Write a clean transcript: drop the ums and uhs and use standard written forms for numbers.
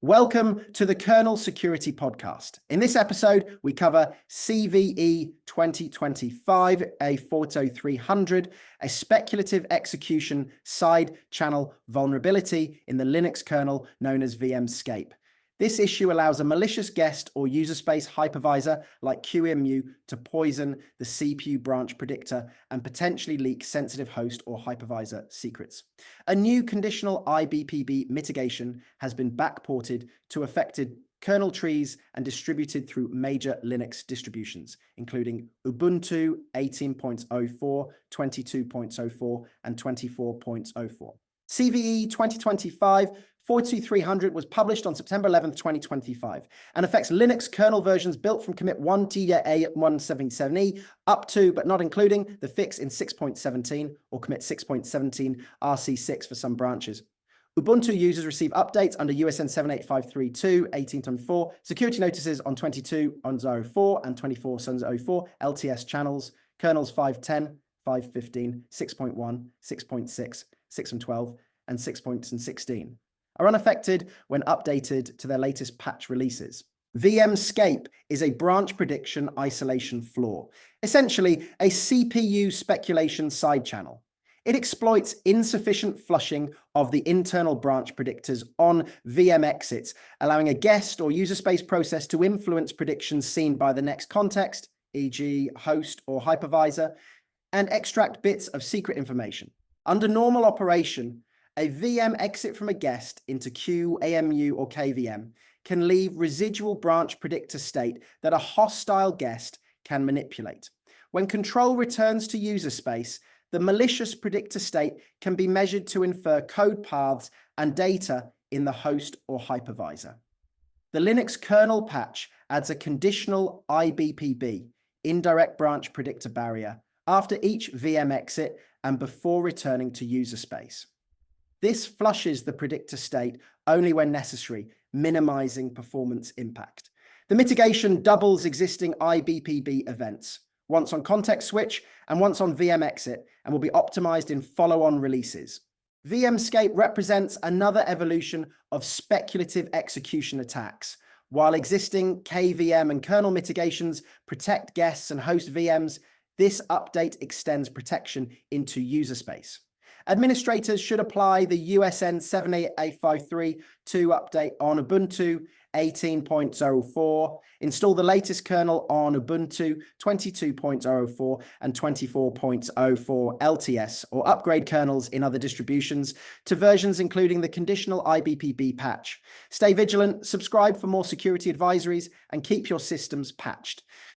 Welcome to the Kernel Security Podcast. In this episode, we cover CVE 2025-40300, a speculative execution side channel vulnerability in the Linux kernel known as VMSCAPE. This issue allows a malicious guest or user space hypervisor like QEMU to poison the CPU branch predictor and potentially leak sensitive host or hypervisor secrets. A new conditional IBPB mitigation has been backported to affected kernel trees and distributed through major Linux distributions, including Ubuntu 18.04, 22.04, and 24.04. CVE 2025-40300 was published on September 11, 2025, and affects Linux kernel versions built from commit 1TA177E up to, but not including, the fix in 6.17 or commit 6.17 RC6 for some branches. Ubuntu users receive updates under USN 78532 security notices on 22.04 and 24.04 LTS channels, kernels 5.10, 5.15, 6.1, 6.6, 6.12, and 6.16 are unaffected when updated to their latest patch releases. VMSCAPE is a branch prediction isolation flaw, essentially a CPU speculation side channel. It exploits insufficient flushing of the internal branch predictors on VM exits, allowing a guest or user space process to influence predictions seen by the next context, e.g. host or hypervisor, and extract bits of secret information. Under normal operation, a VM exit from a guest into Q, AMU, or KVM can leave residual branch predictor state that a hostile guest can manipulate. When control returns to user space, the malicious predictor state can be measured to infer code paths and data in the host or hypervisor. The Linux kernel patch adds a conditional IBPB, indirect branch predictor barrier, after each VM exit and before returning to user space. This flushes the predictor state only when necessary, minimizing performance impact. The mitigation doubles existing IBPB events, once on context switch and once on VM exit, and will be optimized in follow-on releases. VMSCAPE represents another evolution of speculative execution attacks. While existing KVM and kernel mitigations protect guests and host VMs, this update extends protection into user space. Administrators should apply the USN 78532 update on Ubuntu 18.04, install the latest kernel on Ubuntu 22.04 and 24.04 LTS, or upgrade kernels in other distributions to versions including the conditional IBPB patch. Stay vigilant, subscribe for more security advisories, and keep your systems patched.